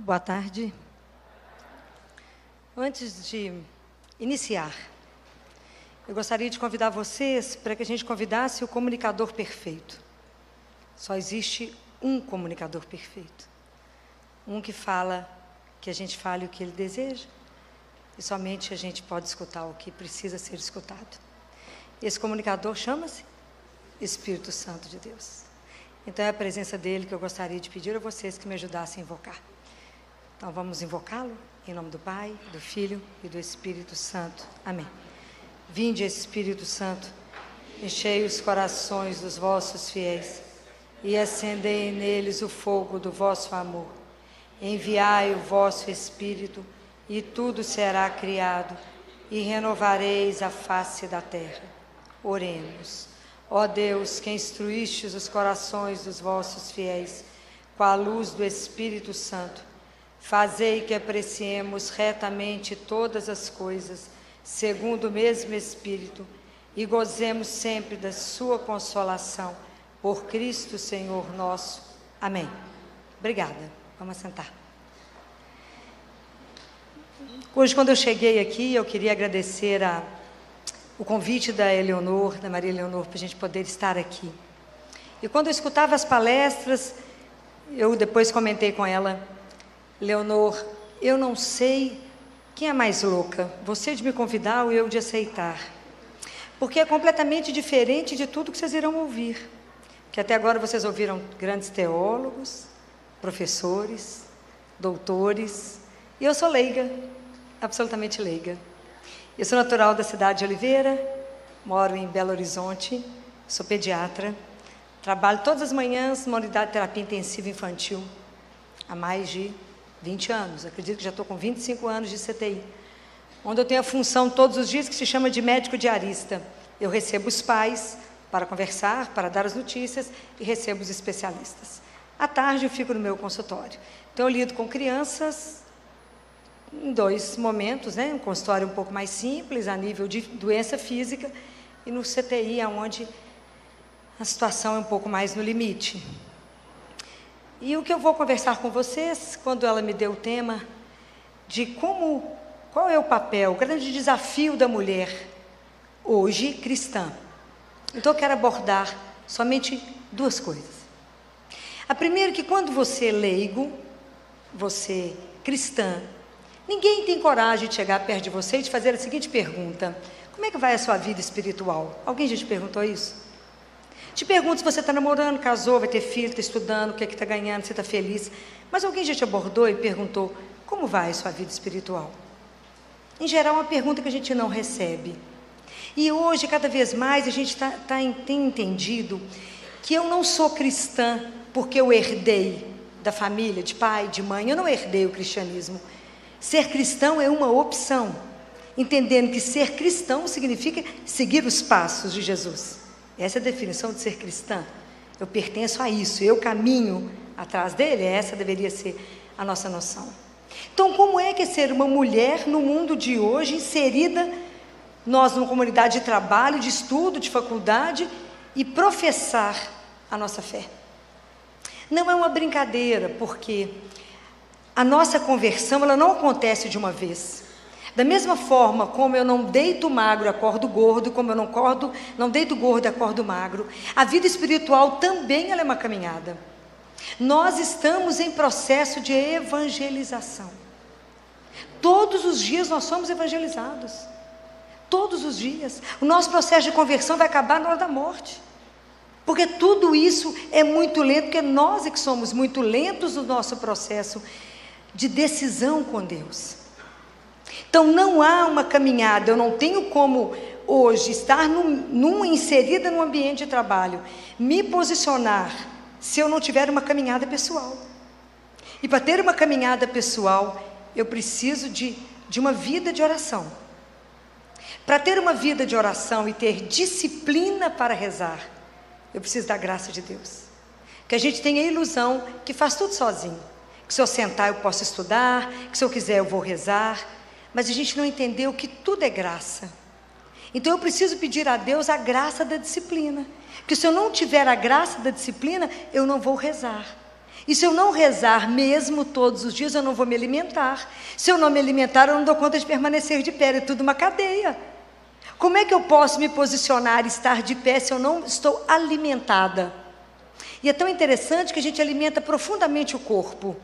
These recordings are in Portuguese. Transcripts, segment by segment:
Boa tarde. Antes de iniciar, eu gostaria de convidar vocês para que a gente convidasse o comunicador perfeito. Só existe um comunicador perfeito. Um que fala, que a gente fale o que ele deseja, e somente a gente pode escutar o que precisa ser escutado. Esse comunicador chama-se Espírito Santo de Deus. Então é a presença dele que eu gostaria de pedir a vocês que me ajudassem a invocar. Então vamos invocá-lo em nome do Pai, do Filho e do Espírito Santo. Amém. Vinde, Espírito Santo, enchei os corações dos vossos fiéis e acendei neles o fogo do vosso amor. Enviai o vosso Espírito e tudo será criado e renovareis a face da terra. Oremos. Ó Deus, que instruístes os corações dos vossos fiéis com a luz do Espírito Santo, fazei que apreciemos retamente todas as coisas, segundo o mesmo Espírito, e gozemos sempre da sua consolação, por Cristo Senhor nosso. Amém. Obrigada. Vamos sentar. Hoje, quando eu cheguei aqui, eu queria agradecer o convite da Maria Eleonor, para a gente poder estar aqui. E quando eu escutava as palestras, eu depois comentei com ela: Leonor, eu não sei quem é mais louca, você de me convidar ou eu de aceitar, porque é completamente diferente de tudo que vocês irão ouvir, que até agora vocês ouviram grandes teólogos, professores, doutores, e eu sou leiga, absolutamente leiga. Eu sou natural da cidade de Oliveira, moro em Belo Horizonte, sou pediatra, trabalho todas as manhãs numa unidade de terapia intensiva infantil, há mais de 20 anos, acredito que já estou com 25 anos de CTI, onde eu tenho a função todos os dias que se chama de médico diarista. Eu recebo os pais para conversar, para dar as notícias, e recebo os especialistas. À tarde eu fico no meu consultório. Então eu lido com crianças em dois momentos, né? Um consultório um pouco mais simples, a nível de doença física, e no CTI, onde a situação é um pouco mais no limite. E o que eu vou conversar com vocês, quando ela me deu o tema de qual é o papel, o grande desafio da mulher hoje cristã. Então eu quero abordar somente duas coisas. A primeira é que quando você é leigo, você cristã, ninguém tem coragem de chegar perto de você e te fazer a seguinte pergunta: como é que vai a sua vida espiritual? Alguém já te perguntou isso? Te pergunto se você está namorando, casou, vai ter filho, está estudando, o que é que está ganhando, você está feliz. Mas alguém já te abordou e perguntou: como vai a sua vida espiritual? Em geral, é uma pergunta que a gente não recebe. E hoje, cada vez mais, a gente tem entendido que eu não sou cristã porque eu herdei da família, de pai, de mãe. Eu não herdei o cristianismo. Ser cristão é uma opção, entendendo que ser cristão significa seguir os passos de Jesus. Essa é a definição de ser cristã. Eu pertenço a isso, eu caminho atrás dele, essa deveria ser a nossa noção. Então, como é que é ser uma mulher no mundo de hoje, inserida, nós numa comunidade de trabalho, de estudo, de faculdade, e professar a nossa fé? Não é uma brincadeira, porque a nossa conversão, ela não acontece de uma vez. Da mesma forma como eu não deito magro, acordo gordo, como eu não deito gordo, acordo magro, a vida espiritual também ela é uma caminhada. Nós estamos em processo de evangelização. Todos os dias nós somos evangelizados. Todos os dias. O nosso processo de conversão vai acabar na hora da morte. Porque tudo isso é muito lento, porque nós é que somos muito lentos no nosso processo de decisão com Deus. Então não há uma caminhada, eu não tenho como hoje estar inserida num ambiente de trabalho, me posicionar, se eu não tiver uma caminhada pessoal. E para ter uma caminhada pessoal, eu preciso de uma vida de oração. Para ter uma vida de oração e ter disciplina para rezar, eu preciso da graça de Deus. Que a gente tem a ilusão que faz tudo sozinho, que se eu sentar eu posso estudar, que se eu quiser eu vou rezar, mas a gente não entendeu que tudo é graça. Então eu preciso pedir a Deus a graça da disciplina, porque se eu não tiver a graça da disciplina, eu não vou rezar. E se eu não rezar mesmo todos os dias, eu não vou me alimentar. Se eu não me alimentar, eu não dou conta de permanecer de pé. É tudo uma cadeia. Como é que eu posso me posicionar e estar de pé se eu não estou alimentada? E é tão interessante que a gente alimenta profundamente o corpo,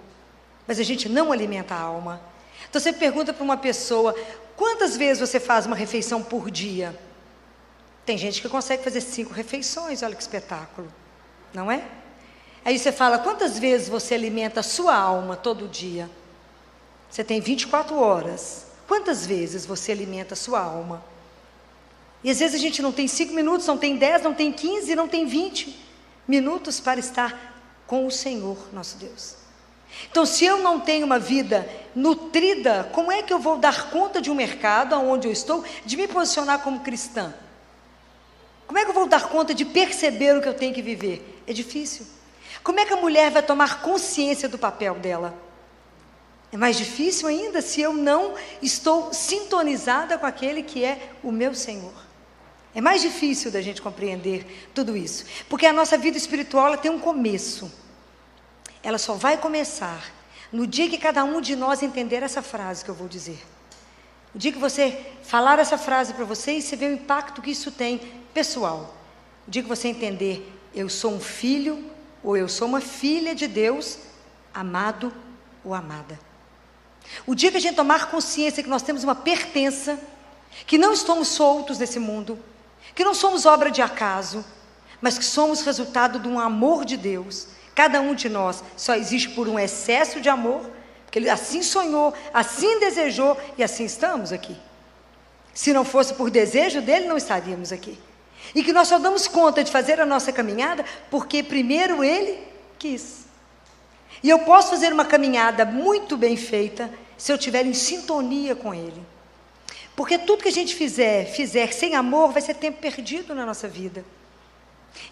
mas a gente não alimenta a alma. Então você pergunta para uma pessoa, quantas vezes você faz uma refeição por dia? Tem gente que consegue fazer 5 refeições, olha que espetáculo, não é? Aí você fala, quantas vezes você alimenta a sua alma todo dia? Você tem 24 horas. Quantas vezes você alimenta a sua alma? E às vezes a gente não tem 5 minutos, não tem 10, não tem 15, não tem 20 minutos para estar com o Senhor, nosso Deus. Então, se eu não tenho uma vida nutrida, como é que eu vou dar conta de um mercado onde eu estou, de me posicionar como cristã? Como é que eu vou dar conta de perceber o que eu tenho que viver? É difícil. Como é que a mulher vai tomar consciência do papel dela? É mais difícil ainda se eu não estou sintonizada com aquele que é o meu Senhor. É mais difícil da gente compreender tudo isso, porque a nossa vida espiritual ela tem um começo. Ela só vai começar no dia que cada um de nós entender essa frase que eu vou dizer. O dia que você falar essa frase para você e você vê o impacto que isso tem pessoal. O dia que você entender, eu sou um filho ou eu sou uma filha de Deus, amado ou amada. O dia que a gente tomar consciência que nós temos uma pertença, que não estamos soltos nesse mundo, que não somos obra de acaso, mas que somos resultado de um amor de Deus. Cada um de nós só existe por um excesso de amor, porque Ele assim sonhou, assim desejou e assim estamos aqui. Se não fosse por desejo dEle, não estaríamos aqui. E que nós só damos conta de fazer a nossa caminhada porque primeiro Ele quis. E eu posso fazer uma caminhada muito bem feita se eu estiver em sintonia com Ele. Porque tudo que a gente fizer sem amor, vai ser tempo perdido na nossa vida.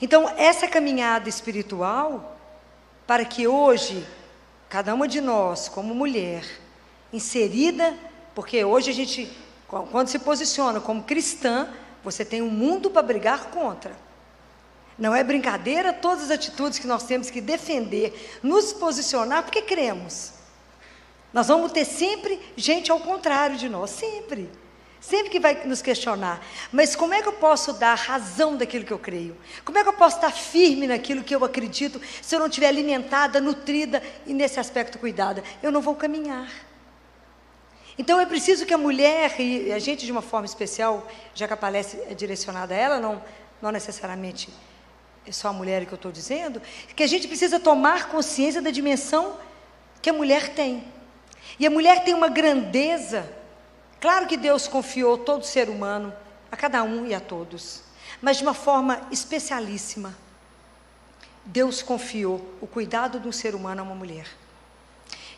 Então, essa caminhada espiritual, para que hoje, cada uma de nós, como mulher, inserida, porque hoje a gente, quando se posiciona como cristã, você tem um mundo para brigar contra. Não é brincadeira todas as atitudes que nós temos que defender, nos posicionar, porque cremos. Nós vamos ter sempre gente ao contrário de nós, sempre. Sempre que vai nos questionar, mas como é que eu posso dar razão daquilo que eu creio? Como é que eu posso estar firme naquilo que eu acredito, se eu não estiver alimentada, nutrida e nesse aspecto cuidada? Eu não vou caminhar. Então é preciso que a mulher, e a gente de uma forma especial, já que a palestra é direcionada a ela, não necessariamente é só a mulher que eu estou dizendo, que a gente precisa tomar consciência da dimensão que a mulher tem. E a mulher tem uma grandeza. Claro que Deus confiou todo ser humano, a cada um e a todos, mas de uma forma especialíssima. Deus confiou o cuidado do ser humano a uma mulher.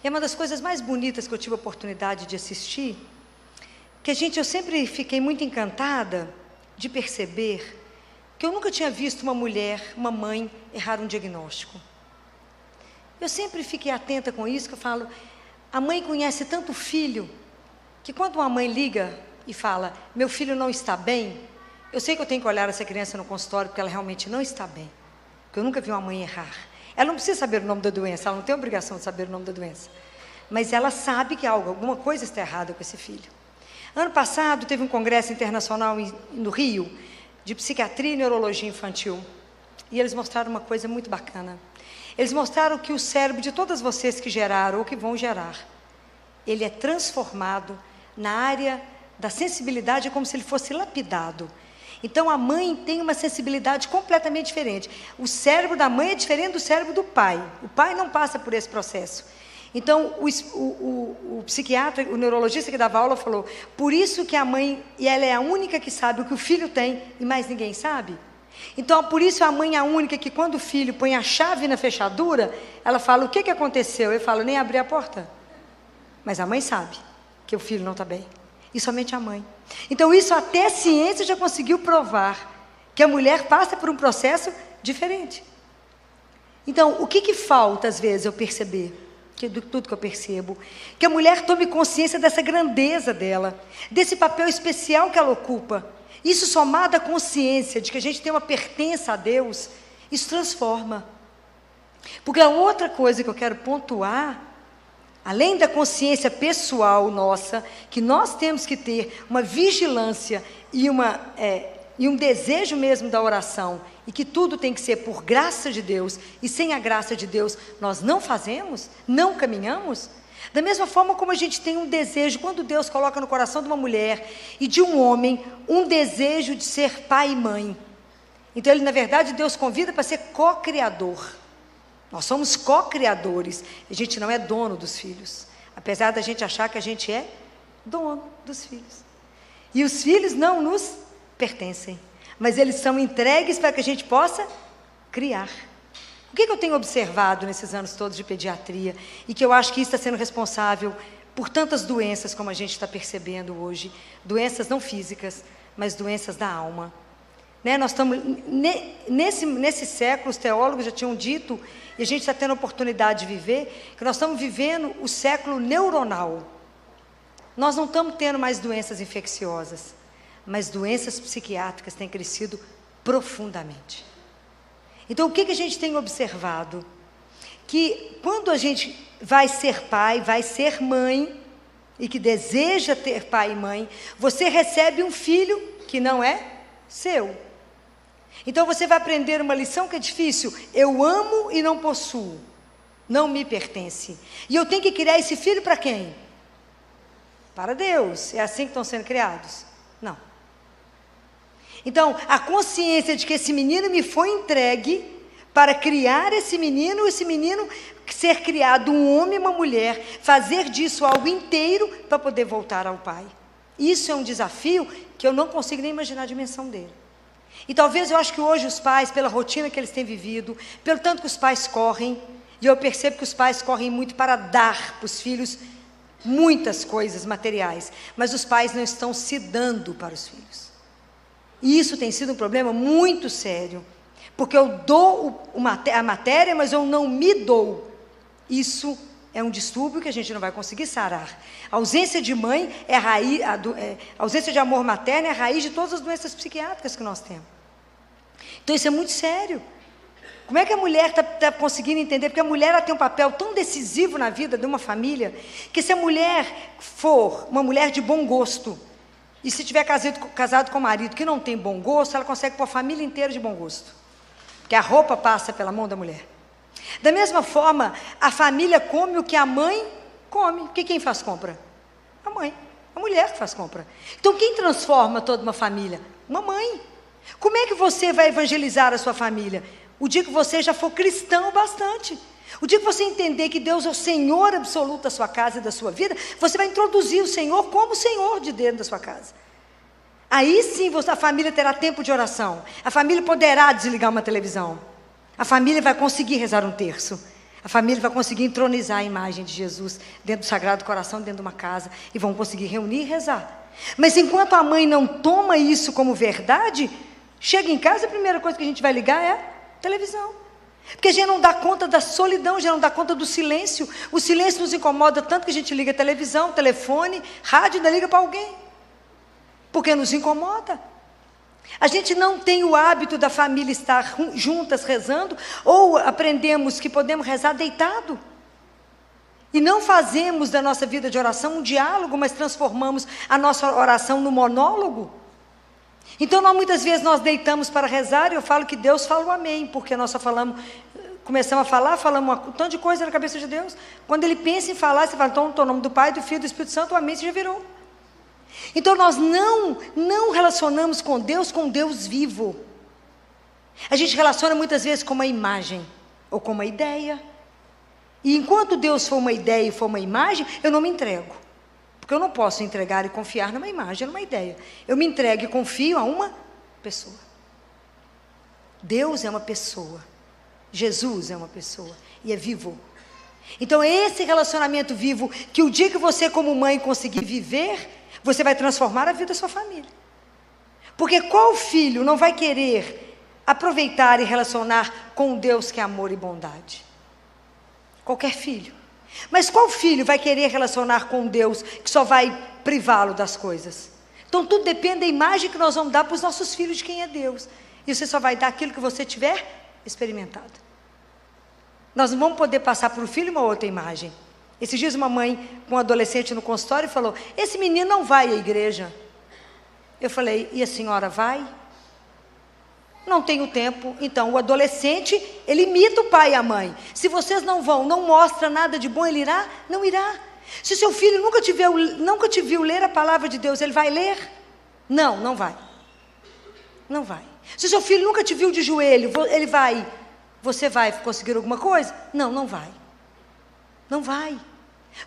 E é uma das coisas mais bonitas que eu tive a oportunidade de assistir, que eu sempre fiquei muito encantada de perceber que eu nunca tinha visto uma mulher, uma mãe, errar um diagnóstico. Eu sempre fiquei atenta com isso, que eu falo, a mãe conhece tanto o filho, que quando uma mãe liga e fala, meu filho não está bem, eu sei que eu tenho que olhar essa criança no consultório, porque ela realmente não está bem. Porque eu nunca vi uma mãe errar. Ela não precisa saber o nome da doença, ela não tem obrigação de saber o nome da doença. Mas ela sabe que alguma coisa está errada com esse filho. Ano passado, teve um congresso internacional no Rio, de psiquiatria e neurologia infantil. E eles mostraram uma coisa muito bacana. Eles mostraram que o cérebro de todas vocês que geraram ou que vão gerar, ele é transformado na área da sensibilidade, é como se ele fosse lapidado. Então a mãe tem uma sensibilidade completamente diferente. O cérebro da mãe é diferente do cérebro do pai. O pai não passa por esse processo. Então o psiquiatra, o neurologista que dava aula falou, por isso que a mãe, e ela é a única que sabe o que o filho tem e mais ninguém sabe. Então por isso a mãe é a única que quando o filho põe a chave na fechadura, ela fala, o que aconteceu? Eu falo, nem abri a porta. Mas a mãe sabe que o filho não está bem. E somente a mãe. Então isso até a ciência já conseguiu provar, que a mulher passa por um processo diferente. Então o que falta às vezes eu perceber, tudo que eu percebo, que a mulher tome consciência dessa grandeza dela, desse papel especial que ela ocupa. Isso somado à consciência de que a gente tem uma pertença a Deus, isso transforma. Porque a outra coisa que eu quero pontuar, além da consciência pessoal nossa, que nós temos que ter uma vigilância e um desejo mesmo da oração, e que tudo tem que ser por graça de Deus, e sem a graça de Deus nós não fazemos, não caminhamos. Da mesma forma como a gente tem um desejo, quando Deus coloca no coração de uma mulher e de um homem, um desejo de ser pai e mãe. Então ele, na verdade, Deus convida para ser co-criador. Nós somos co-criadores, a gente não é dono dos filhos, apesar da gente achar que a gente é dono dos filhos. E os filhos não nos pertencem, mas eles são entregues para que a gente possa criar. O que eu tenho observado nesses anos todos de pediatria, e que eu acho que isso está sendo responsável por tantas doenças como a gente está percebendo hoje, doenças não físicas, mas doenças da alma. Nós estamos, nesse século, os teólogos já tinham dito, e a gente está tendo a oportunidade de viver, que nós estamos vivendo o século neuronal. Nós não estamos tendo mais doenças infecciosas, mas doenças psiquiátricas têm crescido profundamente. Então, o que a gente tem observado? Que quando a gente vai ser pai, vai ser mãe, e que deseja ter pai e mãe, você recebe um filho que não é seu. Então, você vai aprender uma lição que é difícil. Eu amo e não possuo. Não me pertence. E eu tenho que criar esse filho para quem? Para Deus. É assim que estão sendo criados? Não. Então, a consciência de que esse menino me foi entregue para criar esse menino ser criado um homem e uma mulher, fazer disso algo inteiro para poder voltar ao Pai. Isso é um desafio que eu não consigo nem imaginar a dimensão dele. E talvez eu acho que hoje os pais, pela rotina que eles têm vivido, pelo tanto que os pais correm, e eu percebo que os pais correm muito para dar para os filhos muitas coisas materiais, mas os pais não estão se dando para os filhos. E isso tem sido um problema muito sério, porque eu dou a matéria, mas eu não me dou. Isso é um distúrbio que a gente não vai conseguir sarar. A ausência de mãe é a raiz, a ausência de amor materno é a raiz de todas as doenças psiquiátricas que nós temos. Então isso é muito sério. Como é que a mulher está conseguindo entender? Porque a mulher ela tem um papel tão decisivo na vida de uma família, que se a mulher for uma mulher de bom gosto, e se tiver casado com um marido que não tem bom gosto, ela consegue pôr a família inteira de bom gosto. Porque a roupa passa pela mão da mulher. Da mesma forma, a família come o que a mãe come. Porque quem faz compra? A mãe. A mulher que faz compra. Então, quem transforma toda uma família? Uma mãe. Como é que você vai evangelizar a sua família? O dia que você já for cristão bastante. O dia que você entender que Deus é o Senhor absoluto da sua casa e da sua vida, você vai introduzir o Senhor como Senhor de dentro da sua casa. Aí sim a família terá tempo de oração. A família poderá desligar uma televisão. A família vai conseguir rezar um terço. A família vai conseguir entronizar a imagem de Jesus dentro do Sagrado Coração, dentro de uma casa, e vão conseguir reunir e rezar. Mas enquanto a mãe não toma isso como verdade, chega em casa, a primeira coisa que a gente vai ligar é a televisão. Porque a gente não dá conta da solidão, já não dá conta do silêncio. O silêncio nos incomoda tanto que a gente liga a televisão, telefone, rádio, ainda liga para alguém. Porque nos incomoda. A gente não tem o hábito da família estar juntas rezando, ou aprendemos que podemos rezar deitado. E não fazemos da nossa vida de oração um diálogo, mas transformamos a nossa oração no monólogo. Então, muitas vezes nós deitamos para rezar, e eu falo que Deus fala o amém, porque nós só começamos a falar, falamos um tanto de coisa na cabeça de Deus. Quando Ele pensa em falar, você fala, então, no nome do Pai, do Filho e do Espírito Santo, o amém, você já virou. Então, nós não relacionamos com Deus vivo. A gente relaciona muitas vezes com uma imagem, ou com uma ideia. E enquanto Deus for uma ideia e for uma imagem, eu não me entrego. Porque eu não posso entregar e confiar numa imagem, numa ideia. Eu me entrego e confio a uma pessoa. Deus é uma pessoa. Jesus é uma pessoa. E é vivo. Então é esse relacionamento vivo que o dia que você como mãe conseguir viver, você vai transformar a vida da sua família. Porque qual filho não vai querer aproveitar e relacionar com um Deus que é amor e bondade? Qualquer filho. Mas qual filho vai querer relacionar com Deus que só vai privá-lo das coisas? Então tudo depende da imagem que nós vamos dar para os nossos filhos de quem é Deus. E você só vai dar aquilo que você tiver experimentado. nós não vamos poder passar para o filho uma outra imagem. Esses dias uma mãe com um adolescente no consultório falou, esse menino não vai à igreja. Eu falei, e a senhora vai? Não tenho tempo. Então o adolescente, ele imita o pai e a mãe. Se vocês não vão, não mostra nada de bom, ele irá? Não irá. Se seu filho nunca te viu ler a palavra de Deus, ele vai ler? Não, não vai. Não vai. Se seu filho nunca te viu de joelho, ele vai. Você vai conseguir alguma coisa? Não, não vai. Não vai.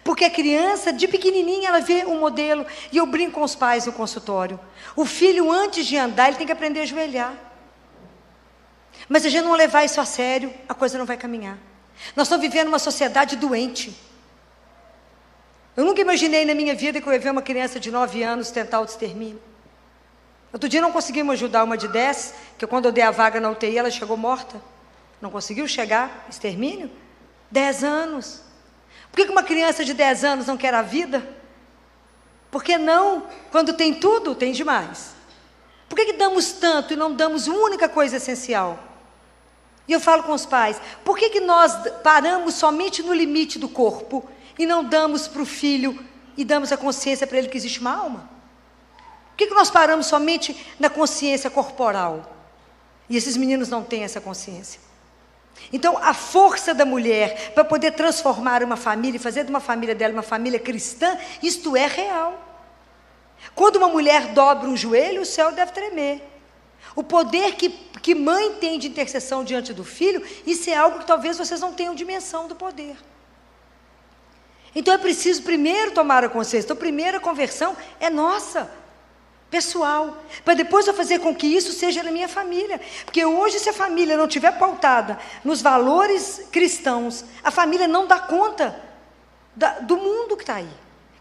Porque a criança, de pequenininha, ela vê um modelo. E eu brinco com os pais no consultório. O filho, antes de andar, ele tem que aprender a ajoelhar. Mas se a gente não levar isso a sério, a coisa não vai caminhar. Nós estamos vivendo uma sociedade doente. Eu nunca imaginei na minha vida que eu ia ver uma criança de 9 anos tentar o extermínio. Outro dia não conseguimos ajudar uma de 10, que quando eu dei a vaga na UTI, ela chegou morta. Não conseguiu chegar, extermínio? 10 anos. Por que uma criança de 10 anos não quer a vida? Por que não? Quando tem tudo, tem demais. Por que damos tanto e não damos uma única coisa essencial? E eu falo com os pais, por que nós paramos somente no limite do corpo e não damos para o filho e damos a consciência para ele que existe uma alma? Por que nós paramos somente na consciência corporal? E esses meninos não têm essa consciência. Então, a força da mulher para poder transformar uma família e fazer de uma família dela uma família cristã, isto é real. Quando uma mulher dobra um joelho, o céu deve tremer. O poder que mãe tem de intercessão diante do filho, isso é algo que talvez vocês não tenham dimensão do poder. Então é preciso primeiro tomar a consciência. Então a primeira conversão é nossa, pessoal, para depois eu fazer com que isso seja na minha família. Porque hoje, se a família não estiver pautada nos valores cristãos, a família não dá conta do mundo que está aí,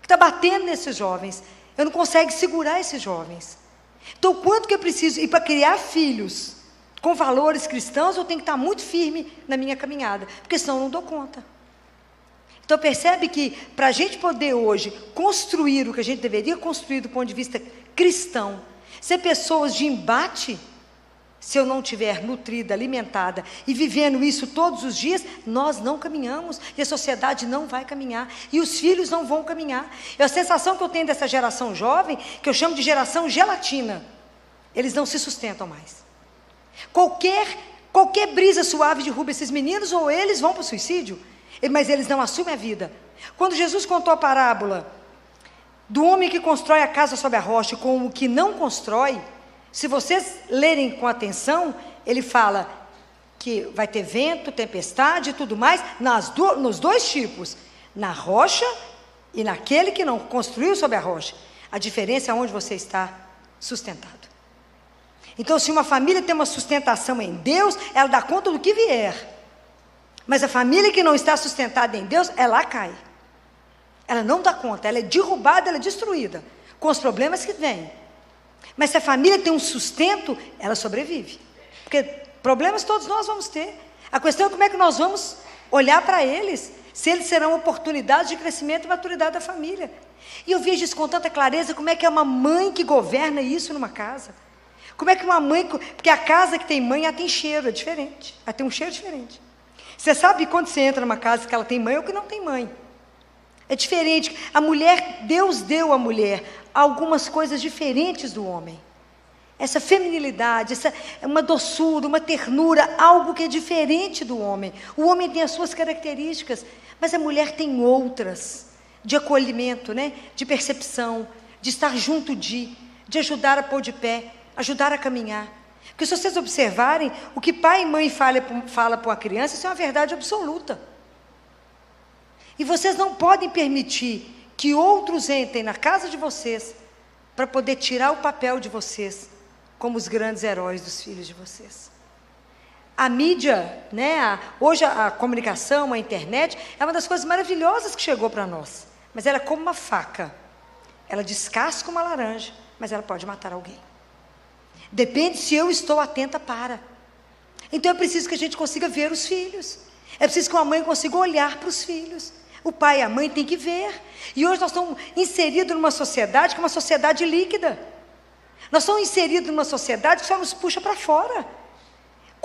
que está batendo nesses jovens. Eu não consigo segurar esses jovens. Então, quanto que eu preciso? E para criar filhos com valores cristãos, eu tenho que estar muito firme na minha caminhada, porque senão eu não dou conta. Então, percebe que para a gente poder hoje construir o que a gente deveria construir do ponto de vista cristão, ser pessoas de embate, se eu não estiver nutrida, alimentada e vivendo isso todos os dias, nós não caminhamos e a sociedade não vai caminhar e os filhos não vão caminhar. E a sensação que eu tenho dessa geração jovem, que eu chamo de geração gelatina, eles não se sustentam mais. Qualquer brisa suave derruba esses meninos ou eles vão para o suicídio, mas eles não assumem a vida. Quando Jesus contou a parábola do homem que constrói a casa sobre a rocha com o que não constrói, se vocês lerem com atenção, ele fala que vai ter vento, tempestade e tudo mais, nos dois tipos, na rocha e naquele que não construiu sobre a rocha. A diferença é onde você está sustentado. Então, se uma família tem uma sustentação em Deus, ela dá conta do que vier. Mas a família que não está sustentada em Deus, ela cai. Ela não dá conta, ela é derrubada, ela é destruída, com os problemas que vêm. Mas se a família tem um sustento, ela sobrevive. Porque problemas todos nós vamos ter. A questão é como é que nós vamos olhar para eles, se eles serão oportunidades de crescimento e maturidade da família. E eu vejo isso com tanta clareza, como é que é uma mãe que governa isso numa casa. Como é que uma mãe... Porque a casa que tem mãe, ela tem cheiro, é diferente. Ela tem um cheiro diferente. Você sabe quando você entra numa casa que ela tem mãe ou que não tem mãe. É diferente. A mulher, Deus deu à mulher algumas coisas diferentes do homem. Essa feminilidade, uma doçura, uma ternura, algo que é diferente do homem. O homem tem as suas características, mas a mulher tem outras, de acolhimento, né? De percepção, de estar junto de ajudar a pôr de pé, ajudar a caminhar. Porque se vocês observarem, o que pai e mãe fala para uma criança, isso é uma verdade absoluta. E vocês não podem permitir que outros entrem na casa de vocês para poder tirar o papel de vocês como os grandes heróis dos filhos de vocês. A mídia, né, hoje a comunicação, a internet, é uma das coisas maravilhosas que chegou para nós. Mas ela é como uma faca. Ela descasca uma laranja, mas ela pode matar alguém. Depende se eu estou atenta para. Então é preciso que a gente consiga ver os filhos. É preciso que uma mãe consiga olhar para os filhos. O pai e a mãe têm que ver. E hoje nós estamos inseridos numa sociedade que é uma sociedade líquida. Nós estamos inseridos numa sociedade que só nos puxa para fora.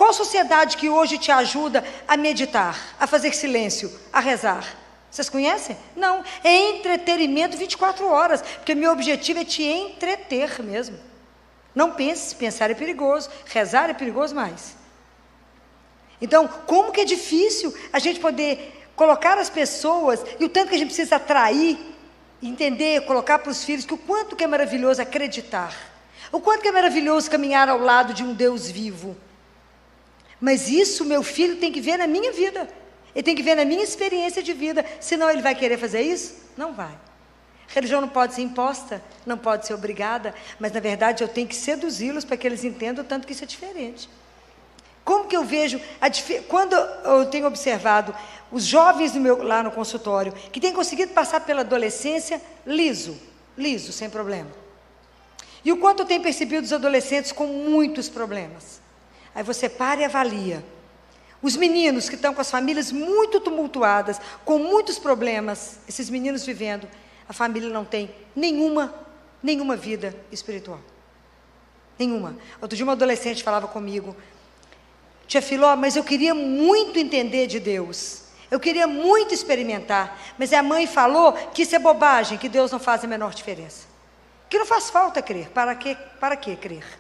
Qual sociedade que hoje te ajuda a meditar, a fazer silêncio, a rezar? Vocês conhecem? Não, é entretenimento 24 horas, porque meu objetivo é te entreter mesmo. Não pense, pensar é perigoso, rezar é perigoso mais. Então, como que é difícil a gente poder colocar as pessoas, e o tanto que a gente precisa atrair, entender, colocar para os filhos, que o quanto que é maravilhoso acreditar, o quanto que é maravilhoso caminhar ao lado de um Deus vivo. Mas isso meu filho tem que ver na minha vida, ele tem que ver na minha experiência de vida, senão ele vai querer fazer isso? Não vai. Religião não pode ser imposta, não pode ser obrigada, mas na verdade eu tenho que seduzi-los para que eles entendam o tanto que isso é diferente. Como que eu vejo, quando eu tenho observado os jovens lá no consultório, que têm conseguido passar pela adolescência liso, sem problema. E o quanto eu tenho percebido os adolescentes com muitos problemas. Aí você para e avalia. Os meninos que estão com as famílias muito tumultuadas, com muitos problemas, esses meninos vivendo, a família não tem nenhuma vida espiritual. Nenhuma. Outro dia uma adolescente falava comigo, tia Filó, mas eu queria muito entender de Deus, eu queria muito experimentar, mas a mãe falou que isso é bobagem, que Deus não faz a menor diferença, que não faz falta crer, para que crer?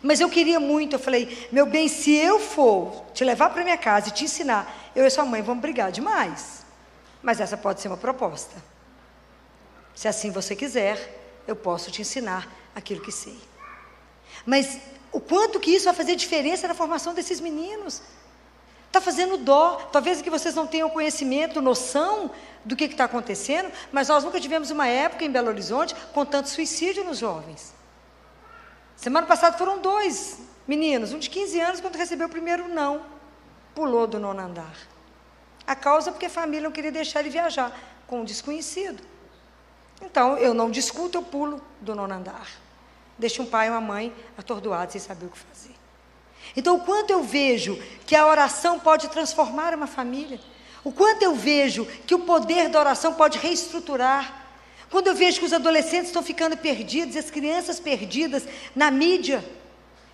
Mas eu queria muito, eu falei, meu bem, se eu for te levar para minha casa e te ensinar, eu e sua mãe vamos brigar demais, mas essa pode ser uma proposta, se assim você quiser, eu posso te ensinar aquilo que sei, mas o quanto que isso vai fazer diferença na formação desses meninos, está fazendo dó, talvez que vocês não tenham conhecimento, noção do que está acontecendo, mas nós nunca tivemos uma época em Belo Horizonte com tanto suicídio nos jovens. Semana passada foram 2 meninos, um de 15 anos, quando recebeu o primeiro não, pulou do 9º andar. A causa é porque a família não queria deixar ele viajar com um desconhecido. Então, eu não discuto, eu pulo do 9º andar. Deixa um pai e uma mãe atordoados sem saber o que fazer. Então, o quanto eu vejo que a oração pode transformar uma família, o quanto eu vejo que o poder da oração pode reestruturar, quando eu vejo que os adolescentes estão ficando perdidos, as crianças perdidas na mídia,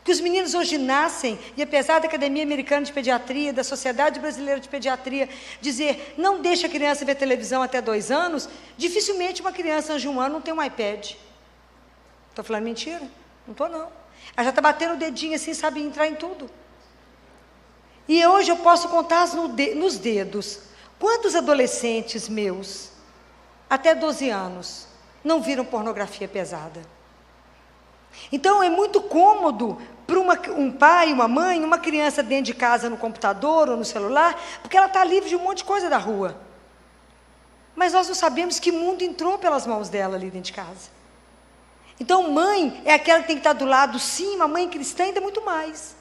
que os meninos hoje nascem, e apesar da Academia Americana de Pediatria, da Sociedade Brasileira de Pediatria, dizer, não deixa a criança ver televisão até 2 anos, dificilmente uma criança antes de 1 ano não tem um iPad. Estou falando mentira? Não estou não. Ela já está batendo o dedinho assim, sabe entrar em tudo. E hoje eu posso contar nos dedos, quantos adolescentes meus, até 12 anos, não viram pornografia pesada. Então é muito cômodo para um pai, uma mãe, uma criança dentro de casa no computador ou no celular, porque ela está livre de um monte de coisa da rua. Mas nós não sabemos que mundo entrou pelas mãos dela ali dentro de casa. Então mãe é aquela que tem que estar do lado, sim, uma mãe cristã ainda muito mais.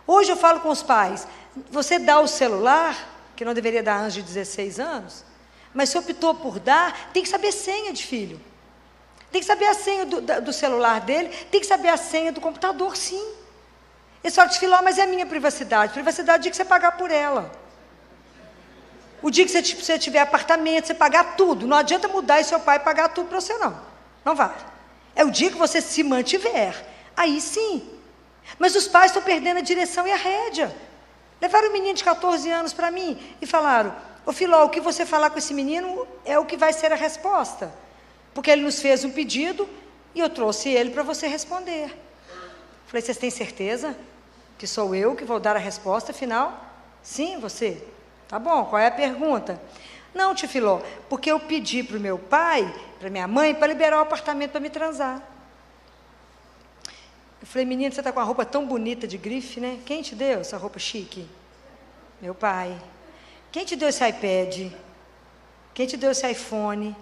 Hoje eu falo com os pais, você dá o celular, que não deveria dar antes de 16 anos, mas se optou por dar, tem que saber senha de filho. Tem que saber a senha do celular dele, tem que saber a senha do computador, sim. Ele fala, Filó, mas é a minha privacidade. Privacidade é o dia que você pagar por ela. O dia que você tiver apartamento, você pagar tudo. Não adianta mudar e seu pai pagar tudo para você, não. Não vai. É o dia que você se mantiver. Aí sim. Mas os pais estão perdendo a direção e a rédea. Levaram um menino de 14 anos para mim e falaram, ô Filó, o que você falar com esse menino é o que vai ser a resposta. Porque ele nos fez um pedido e eu trouxe ele para você responder. Falei, vocês têm certeza que sou eu que vou dar a resposta final? Sim, você. Tá bom, qual é a pergunta? Não, tio Filó, porque eu pedi para o meu pai, para minha mãe, para liberar o apartamento para me transar. Eu falei, menino, você está com a roupa tão bonita de grife, né? Quem te deu essa roupa chique? Meu pai. Quem te deu esse iPad? Quem te deu esse iPhone?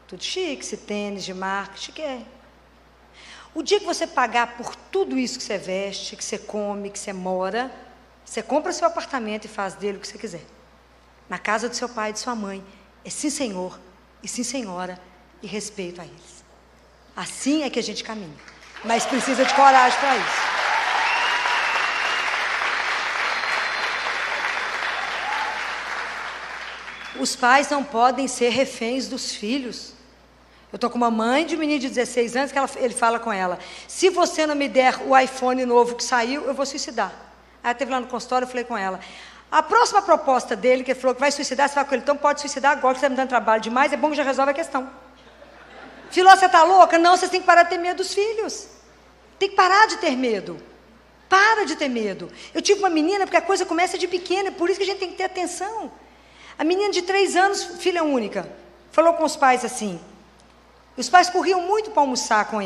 Tudo chique, esse tênis de marca, chique é. O dia que você pagar por tudo isso que você veste, que você come, que você mora, você compra seu apartamento e faz dele o que você quiser. Na casa do seu pai e de sua mãe, é sim senhor e sim senhora e respeito a eles. Assim é que a gente caminha, mas precisa de coragem para isso. Os pais não podem ser reféns dos filhos. Eu estou com uma mãe de um menino de 16 anos, que ele fala com ela, se você não me der o iPhone novo que saiu, eu vou suicidar. Aí ela esteve lá no consultório, eu falei com ela. A próxima proposta dele, que ele falou que vai suicidar, você fala com ele, então pode suicidar agora, que você está me dando trabalho demais, é bom que já resolve a questão. Filó, você está louca? Não, você tem que parar de ter medo dos filhos. Tem que parar de ter medo. Para de ter medo. Eu tive uma menina, porque a coisa começa de pequena, por isso que a gente tem que ter atenção. A menina de 3 anos, filha única, falou com os pais assim. Os pais corriam muito para almoçar com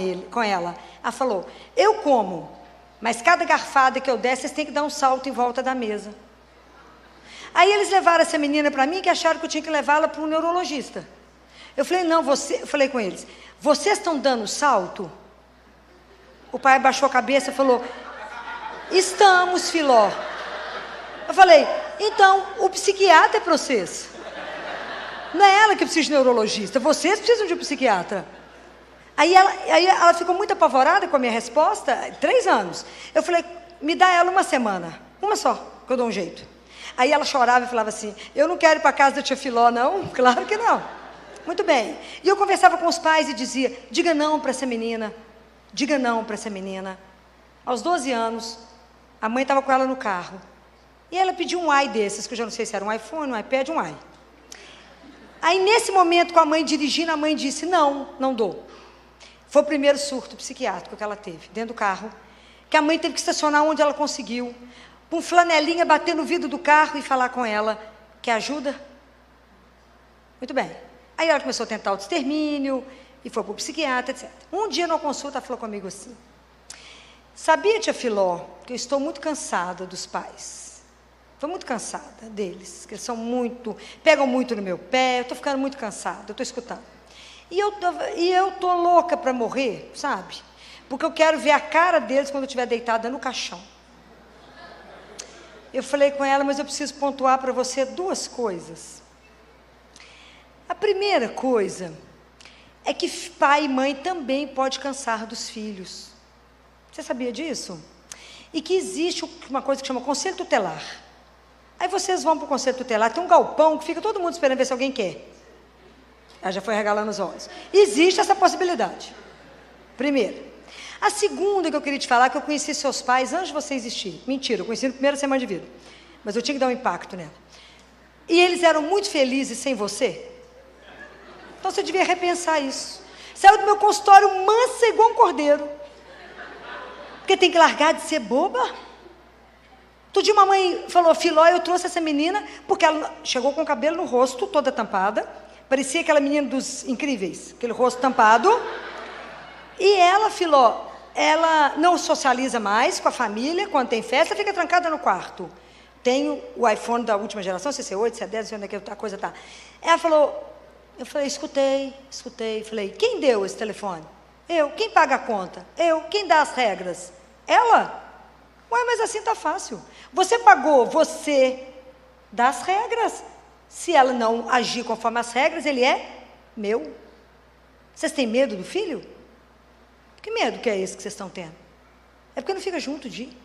ela. Ela falou, eu como, mas cada garfada que eu der, vocês têm que dar um salto em volta da mesa. Aí eles levaram essa menina para mim, que acharam que eu tinha que levá-la para um neurologista. Eu falei, não, eu falei com eles, vocês estão dando salto? O pai abaixou a cabeça e falou, estamos, Filó. Eu falei, então, o psiquiatra é para vocês. Não é ela que precisa de neurologista, vocês precisam de um psiquiatra. Aí ela ficou muito apavorada com a minha resposta, 3 anos. Eu falei, me dá ela uma semana, uma só, que eu dou um jeito. Aí ela chorava e falava assim, eu não quero ir para a casa da tia Filó, não? Claro que não. Muito bem. E eu conversava com os pais e dizia, diga não para essa menina, diga não para essa menina. Aos 12 anos, a mãe estava com ela no carro. E ela pediu um ai desses, que eu já não sei se era um iPhone, um iPad, um ai. Aí, nesse momento, com a mãe dirigindo, a mãe disse, não, não dou. Foi o primeiro surto psiquiátrico que ela teve, dentro do carro, que a mãe teve que estacionar onde ela conseguiu, com flanelinha, bater no vidro do carro e falar com ela, quer ajuda? Muito bem. Aí ela começou a tentar o extermínio, e foi para o psiquiatra, etc. Um dia, numa consulta, ela falou comigo assim, sabia, tia Filó, que eu estou muito cansada dos pais. Estou muito cansada deles, que eles são muito, pegam muito no meu pé, eu estou ficando muito cansada, eu estou escutando. E eu estou louca para morrer, sabe? Porque eu quero ver a cara deles quando eu estiver deitada no caixão. Eu falei com ela, mas eu preciso pontuar para você 2 coisas. A primeira coisa é que pai e mãe também pode cansar dos filhos. Você sabia disso? E que existe uma coisa que chama conselho tutelar. Aí vocês vão para o conselho tutelar, tem um galpão que fica todo mundo esperando ver se alguém quer. Ela já foi regalando os olhos. Existe essa possibilidade. Primeiro. A segunda que eu queria te falar, que eu conheci seus pais antes de você existir. Mentira, eu conheci na primeira semana de vida. Mas eu tinha que dar um impacto nela. E eles eram muito felizes sem você. Então você devia repensar isso. Saiu do meu consultório mansa igual um cordeiro. Porque tem que largar de ser boba. Outro dia uma mãe falou, Filó, eu trouxe essa menina, porque ela chegou com o cabelo no rosto, toda tampada, parecia aquela menina dos Incríveis, aquele rosto tampado, e ela, Filó, ela não socializa mais com a família, quando tem festa, fica trancada no quarto. Tem o iPhone da última geração, CC8, CC10, não sei onde é que a coisa está. Ela falou, eu falei, escutei, falei, quem deu esse telefone? Eu. Quem paga a conta? Eu. Quem dá as regras? Ela. Ué, mas assim está fácil. Você pagou, você dá as regras. Se ela não agir conforme as regras, ele é meu. Vocês têm medo do filho? Que medo que é esse que vocês estão tendo? É porque não fica junto de ir.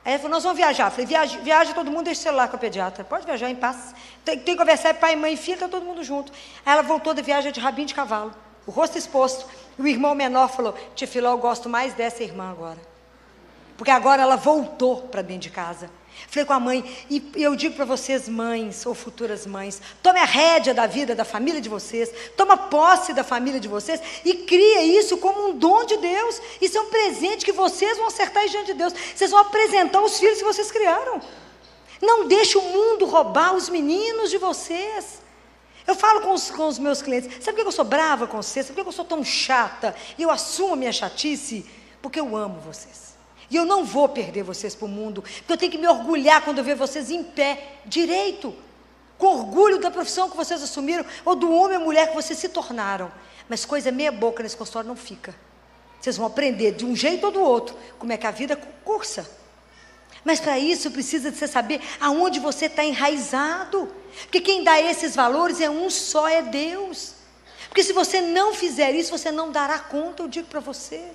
Aí ela falou, nós vamos viajar. Eu falei, viaja todo mundo, deixa o celular com a pediatra. Pode viajar em paz. Tem que conversar, pai, mãe e filho, está todo mundo junto. Aí ela voltou da viagem de rabinho de cavalo, o rosto exposto. E o irmão menor falou, tia Filó, eu gosto mais dessa irmã agora. Porque agora ela voltou para dentro de casa. Falei com a mãe, e eu digo para vocês, mães ou futuras mães, tome a rédea da vida da família de vocês, toma posse da família de vocês e cria isso como um dom de Deus. Isso é um presente que vocês vão acertar diante de Deus. Vocês vão apresentar os filhos que vocês criaram. Não deixe o mundo roubar os meninos de vocês. Eu falo com os meus clientes, sabe por que eu sou brava com vocês? Sabe por que eu sou tão chata? E eu assumo a minha chatice? Porque eu amo vocês. E eu não vou perder vocês para o mundo, porque eu tenho que me orgulhar quando eu ver vocês em pé, direito, com orgulho da profissão que vocês assumiram, ou do homem ou mulher que vocês se tornaram. Mas coisa meia boca nesse consultório não fica. Vocês vão aprender de um jeito ou do outro, como é que a vida cursa. Mas para isso precisa de você saber aonde você está enraizado. Porque quem dá esses valores é um só, é Deus. Porque se você não fizer isso, você não dará conta, eu digo para você.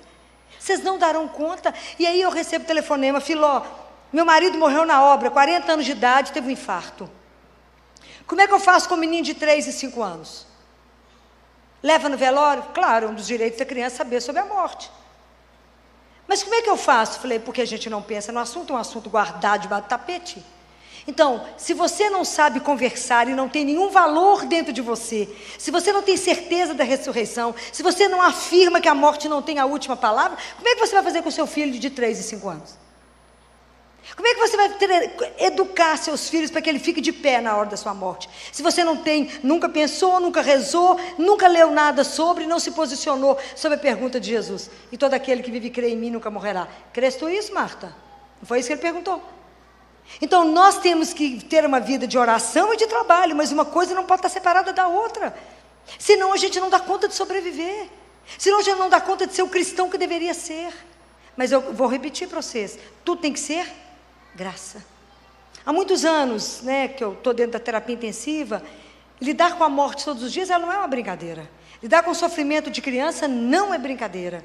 Vocês não darão conta. E aí eu recebo telefonema, Filó, meu marido morreu na obra, 40 anos de idade, teve um infarto. Como é que eu faço com um menino de 3 e 5 anos? Leva no velório? Claro, um dos direitos da criança é saber sobre a morte. Mas mas como é que eu faço? Falei, porque a gente não pensa no assunto, é um assunto guardado debaixo do tapete. Então, se você não sabe conversar e não tem nenhum valor dentro de você, se você não tem certeza da ressurreição, se você não afirma que a morte não tem a última palavra, como é que você vai fazer com o seu filho de 3 e 5 anos? Como é que você vai educar seus filhos para que ele fique de pé na hora da sua morte? Se você não tem, nunca pensou, nunca rezou, nunca leu nada sobre, não se posicionou sobre a pergunta de Jesus. E todo aquele que vive e crê em mim nunca morrerá. Crês tu isso, Marta? Não foi isso que ele perguntou? Então nós temos que ter uma vida de oração e de trabalho, mas uma coisa não pode estar separada da outra. Senão a gente não dá conta de sobreviver. Senão a gente não dá conta de ser o cristão que deveria ser. Mas eu vou repetir para vocês, tudo tem que ser graça. Há muitos anos, que eu estou dentro da terapia intensiva, lidar com a morte todos os dias, ela não é uma brincadeira. Lidar com o sofrimento de criança não é brincadeira.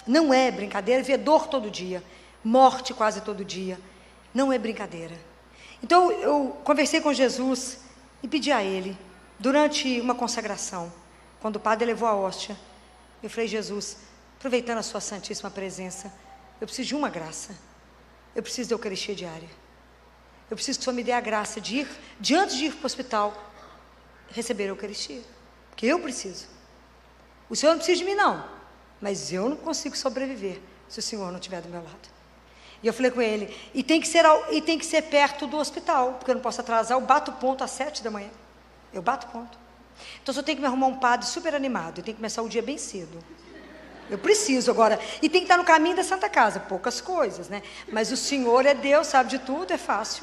Não é brincadeira, ver dor todo dia, morte quase todo dia. Não é brincadeira. Então eu conversei com Jesus e pedi a Ele, durante uma consagração, quando o padre levou a hóstia, eu falei, Jesus, aproveitando a sua santíssima presença, eu preciso de uma graça. Eu preciso da Eucaristia diária. Eu preciso que o Senhor me dê a graça de ir, antes de ir para o hospital, receber a Eucaristia. Porque eu preciso. O Senhor não precisa de mim, não. Mas eu não consigo sobreviver se o Senhor não estiver do meu lado. E eu falei com ele, e tem que ser perto do hospital, porque eu não posso atrasar, eu bato ponto às 7 da manhã. Eu bato ponto. Então só tenho que me arrumar um padre super animado, e tem que começar o dia bem cedo. Eu preciso agora, e tem que estar no caminho da Santa Casa, poucas coisas, mas o Senhor é Deus, sabe de tudo, é fácil.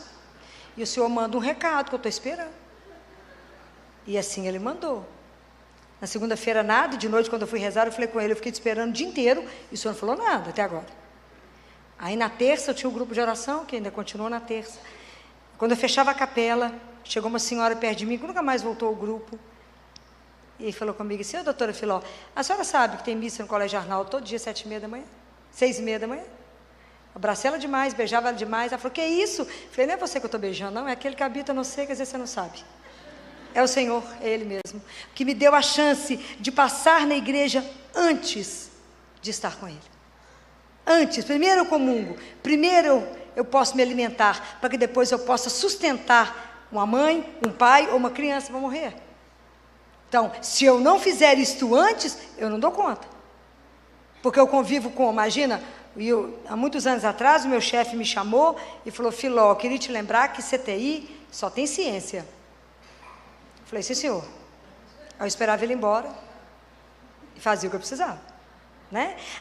E o Senhor manda um recado que eu estou esperando. E assim Ele mandou. Na segunda-feira nada, e de noite quando eu fui rezar, eu falei com Ele, eu fiquei te esperando o dia inteiro, e o Senhor não falou nada até agora. Aí na terça eu tinha um grupo de oração, que ainda continuou na terça. Quando eu fechava a capela, chegou uma senhora perto de mim, que nunca mais voltou ao grupo, e falou comigo assim, doutora Filó, a senhora sabe que tem missa no Colégio Arnaldo todo dia, 7h30 da manhã? 6h30 da manhã? Abracei ela demais, beijava ela demais. Ela falou, que é isso? Falei, não é você que eu estou beijando, não, é aquele que habita no sei, quer dizer, você não sabe. É o Senhor, é Ele mesmo, que me deu a chance de passar na igreja antes de estar com Ele. Antes, primeiro eu comungo, primeiro eu posso me alimentar, para que depois eu possa sustentar uma mãe, um pai ou uma criança para morrer. Então, se eu não fizer isto antes, eu não dou conta. Porque eu convivo com, imagina, há muitos anos atrás, o meu chefe me chamou e falou, Filó, eu queria te lembrar que CTI só tem ciência. Eu falei, sim senhor. Eu esperava ele ir embora e fazia o que eu precisava.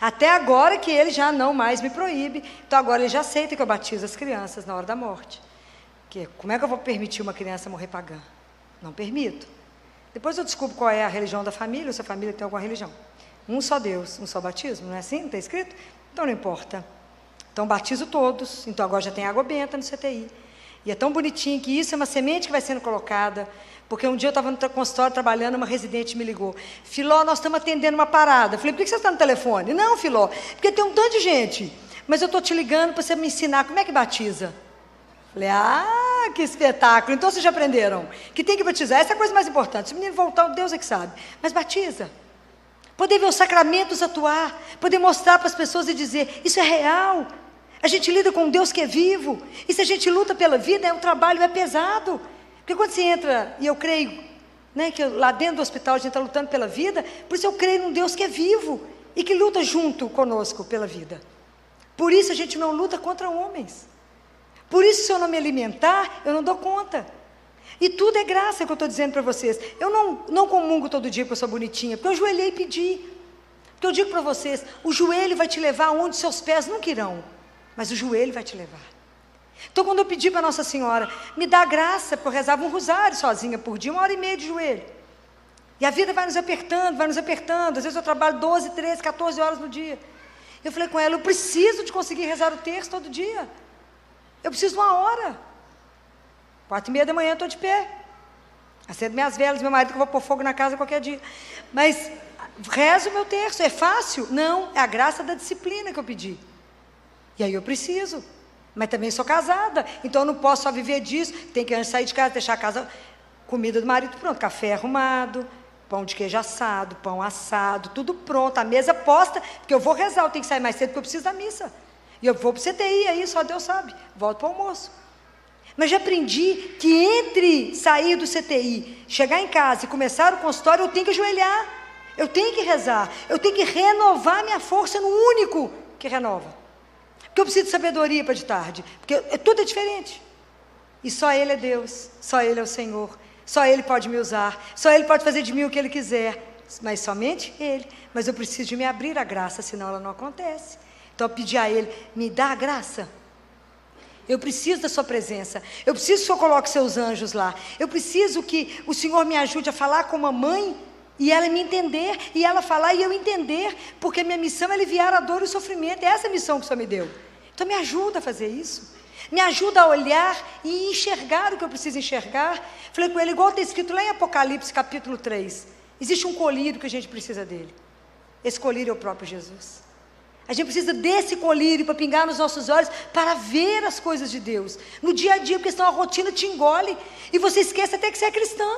Até agora que ele já não mais me proíbe, então agora ele já aceita que eu batizo as crianças na hora da morte. Porque como é que eu vou permitir uma criança morrer pagã? Não permito. Depois eu descubro qual é a religião da família, ou se a família tem alguma religião. Um só Deus, um só batismo, não é assim? Não está escrito? Então não importa. Então batizo todos, então agora já tem água benta no CTI. E é tão bonitinho que isso é uma semente que vai sendo colocada, porque um dia eu estava no consultório trabalhando, uma residente me ligou, Filó, nós estamos atendendo uma parada. Eu falei, por que você está no telefone? Não, Filó, porque tem um tanto de gente, mas eu estou te ligando para você me ensinar como é que batiza. Falei, que espetáculo, então vocês já aprenderam que tem que batizar, essa é a coisa mais importante, se o menino voltar, Deus é que sabe, mas batiza, poder ver os sacramentos atuar, poder mostrar para as pessoas e dizer, isso é real, a gente lida com um Deus que é vivo, e se a gente luta pela vida, o trabalho é pesado, porque quando você entra, e eu creio, que lá dentro do hospital a gente está lutando pela vida, por isso eu creio num Deus que é vivo, e que luta junto conosco pela vida, por isso a gente não luta contra homens. Por isso, se eu não me alimentar, eu não dou conta. E tudo é graça que eu estou dizendo para vocês. Eu não comungo todo dia porque eu sou bonitinha, porque eu ajoelhei e pedi. Porque eu digo para vocês, o joelho vai te levar onde seus pés nunca irão, mas o joelho vai te levar. Então, quando eu pedi para Nossa Senhora, me dá graça, porque eu rezava um rosário sozinha por dia, 1h30 de joelho. E a vida vai nos apertando, vai nos apertando. Às vezes eu trabalho 12, 13, 14 horas no dia. Eu falei com ela, eu preciso de conseguir rezar o terço todo dia. Eu preciso de 1 hora. 4h30 da manhã eu estou de pé. Acendo minhas velas, meu marido que eu vou pôr fogo na casa qualquer dia. Mas rezo o meu terço. É fácil? Não, é a graça da disciplina que eu pedi. E aí eu preciso. Mas também sou casada, então eu não posso só viver disso. Tem que antes sair de casa, deixar a casa, comida do marido pronto, café arrumado, pão de queijo assado, pão assado, tudo pronto, a mesa posta, porque eu vou rezar, eu tenho que sair mais cedo porque eu preciso da missa. E eu vou para o CTI, aí só Deus sabe, volto para o almoço. Mas já aprendi que entre sair do CTI, chegar em casa e começar o consultório, eu tenho que ajoelhar, eu tenho que rezar, eu tenho que renovar minha força no único que renova. Porque eu preciso de sabedoria para de tarde, porque tudo é diferente. E só Ele é Deus, só Ele é o Senhor, só Ele pode me usar, só Ele pode fazer de mim o que Ele quiser, mas somente Ele. Mas eu preciso de me abrir a graça, senão ela não acontece. Então eu pedi a Ele, me dá a graça. Eu preciso da sua presença, eu preciso que o Senhor coloque seus anjos lá, eu preciso que o Senhor me ajude a falar com a mãe, e ela me entender, e ela falar e eu entender, porque minha missão é aliviar a dor e o sofrimento, é essa a missão que o Senhor me deu. Então me ajuda a fazer isso, me ajuda a olhar e enxergar o que eu preciso enxergar. Falei com ele, igual está escrito lá em Apocalipse capítulo 3, existe um colírio que a gente precisa dele, esse colírio é o próprio Jesus. A gente precisa desse colírio para pingar nos nossos olhos, para ver as coisas de Deus, no dia a dia, porque senão a rotina te engole, e você esquece até que você é cristã,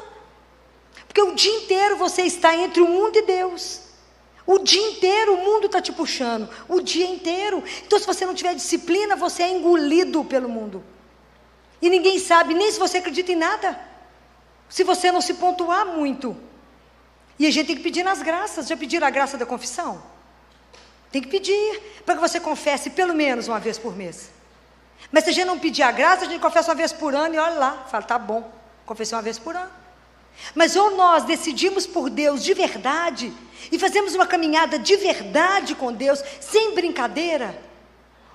porque o dia inteiro você está entre o mundo e Deus, o dia inteiro o mundo está te puxando, o dia inteiro. Então se você não tiver disciplina, você é engolido pelo mundo, e ninguém sabe nem se você acredita em nada, se você não se pontuar muito. E a gente tem que pedir nas graças. Já pediram a graça da confissão? Tem que pedir, para que você confesse pelo menos uma vez por mês. Mas se a gente não pedir a graça, a gente confessa uma vez por ano e olha lá, fala, tá bom, confessei uma vez por ano. Mas ou nós decidimos por Deus de verdade, e fazemos uma caminhada de verdade com Deus, sem brincadeira,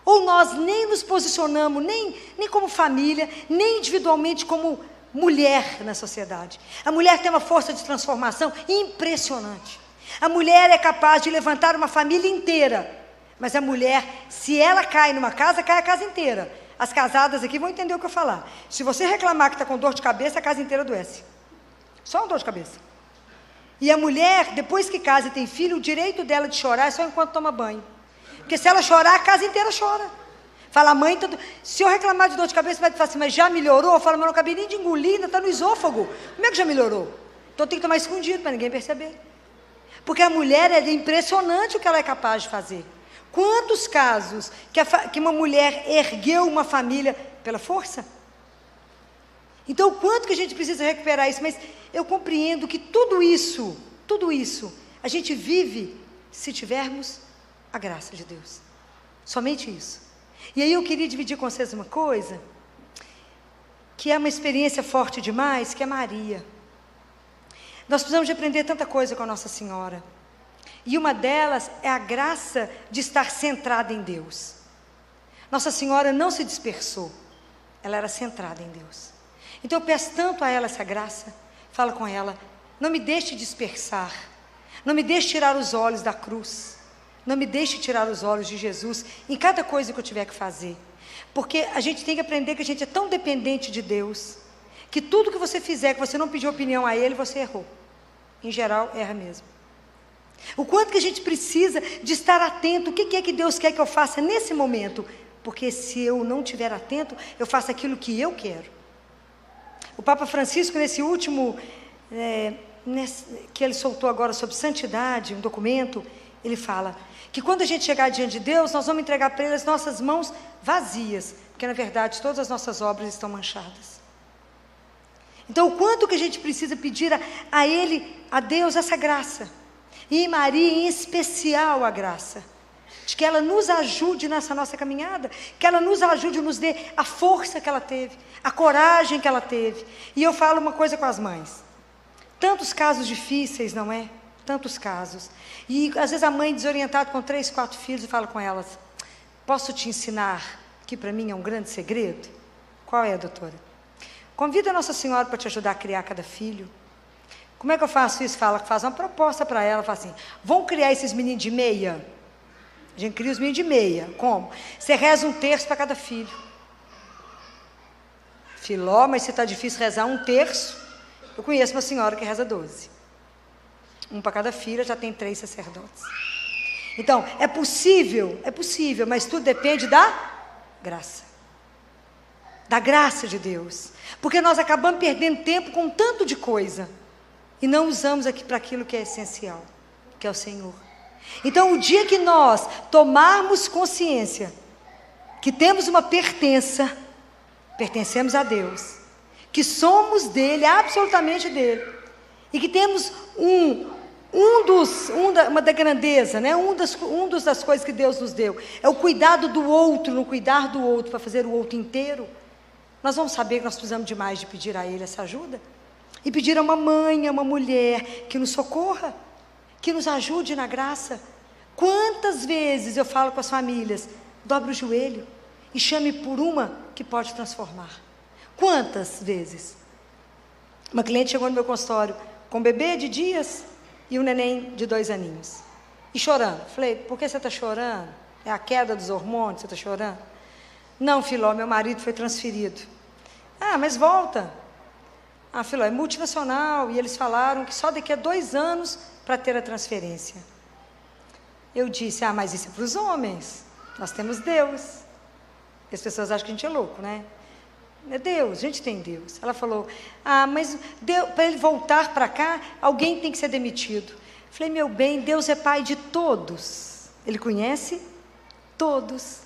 ou nós nem nos posicionamos, nem como família, nem individualmente como mulher na sociedade. A mulher tem uma força de transformação impressionante. A mulher é capaz de levantar uma família inteira, mas a mulher, se ela cai numa casa, cai a casa inteira. As casadas aqui vão entender o que eu falar. Se você reclamar que está com dor de cabeça, a casa inteira adoece. Só uma dor de cabeça. E a mulher, depois que casa e tem filho, o direito dela de chorar é só enquanto toma banho. Porque se ela chorar, a casa inteira chora. Fala, mãe, se eu reclamar de dor de cabeça, vai falar assim, mas já melhorou? Eu falo, mas não acabei nem de engolir, ainda está no esôfago. Como é que já melhorou? Então tem que tomar escondido para ninguém perceber. Porque a mulher, é impressionante o que ela é capaz de fazer. Quantos casos que uma mulher ergueu uma família pela força? Então, o quanto que a gente precisa recuperar isso? Mas eu compreendo que tudo isso, a gente vive se tivermos a graça de Deus. Somente isso. E aí eu queria dividir com vocês uma coisa, que é uma experiência forte demais, que é Maria. Nós precisamos de aprender tanta coisa com a Nossa Senhora. E uma delas é a graça de estar centrada em Deus. Nossa Senhora não se dispersou. Ela era centrada em Deus. Então eu peço tanto a ela essa graça. Fala com ela, não me deixe dispersar. Não me deixe tirar os olhos da cruz. Não me deixe tirar os olhos de Jesus em cada coisa que eu tiver que fazer. Porque a gente tem que aprender que a gente é tão dependente de Deus, que tudo que você fizer, que você não pediu opinião a Ele, você errou. Em geral, erra mesmo. O quanto que a gente precisa de estar atento, o que é que Deus quer que eu faça nesse momento? Porque se eu não estiver atento, eu faço aquilo que eu quero. O Papa Francisco, nesse último, que ele soltou agora sobre santidade, um documento, ele fala que quando a gente chegar diante de Deus, nós vamos entregar para Ele as nossas mãos vazias, porque na verdade todas as nossas obras estão manchadas. Então, o quanto que a gente precisa pedir a Ele, a Deus, essa graça. E em Maria, em especial, a graça. De que ela nos ajude nessa nossa caminhada. Que ela nos ajude, nos dê a força que ela teve. A coragem que ela teve. E eu falo uma coisa com as mães. Tantos casos difíceis, não é? Tantos casos. E às vezes a mãe desorientada com 3, 4 filhos, e fala com elas, posso te ensinar que para mim é um grande segredo? Qual é, doutora? Convida a Nossa Senhora para te ajudar a criar cada filho. Como é que eu faço isso? Faz uma proposta para ela, fala assim, vamos criar esses meninos de meia? A gente cria os meninos de meia. Como? Você reza 1/3 para cada filho. Filó, mas se está difícil rezar 1/3, eu conheço uma senhora que reza 12. Um para cada filha, já tem 3 sacerdotes. Então, é possível, mas tudo depende da graça. Da graça de Deus. Porque nós acabamos perdendo tempo com tanto de coisa. e não usamos aqui para aquilo que é essencial, que é o Senhor. Então, o dia que nós tomarmos consciência que temos uma pertença, pertencemos a Deus, que somos dele, absolutamente dele, e que temos uma da grandeza, né? Das coisas que Deus nos deu, é o cuidado do outro, no cuidar do outro, para fazer o outro inteiro. Nós vamos saber que nós precisamos demais de pedir a Ele essa ajuda, e pedir a uma mãe, a uma mulher, que nos socorra, que nos ajude na graça. Quantas vezes eu falo com as famílias, dobre o joelho, e chame por uma que pode transformar. Quantas vezes? Uma cliente chegou no meu consultório, com um bebê de dias, e um neném de 2 aninhos, e chorando. Falei, por que você está chorando? É a queda dos hormônios, você está chorando? Não, Filó, meu marido foi transferido. Ah, mas volta. Ah, Filó, é multinacional, e eles falaram que só daqui a 2 anos para ter a transferência. Eu disse, mas isso é para os homens, nós temos Deus. E as pessoas acham que a gente é louco, né? É Deus, a gente tem Deus. Ela falou, mas para ele voltar para cá, alguém tem que ser demitido. Falei, meu bem, Deus é pai de todos, Ele conhece todos.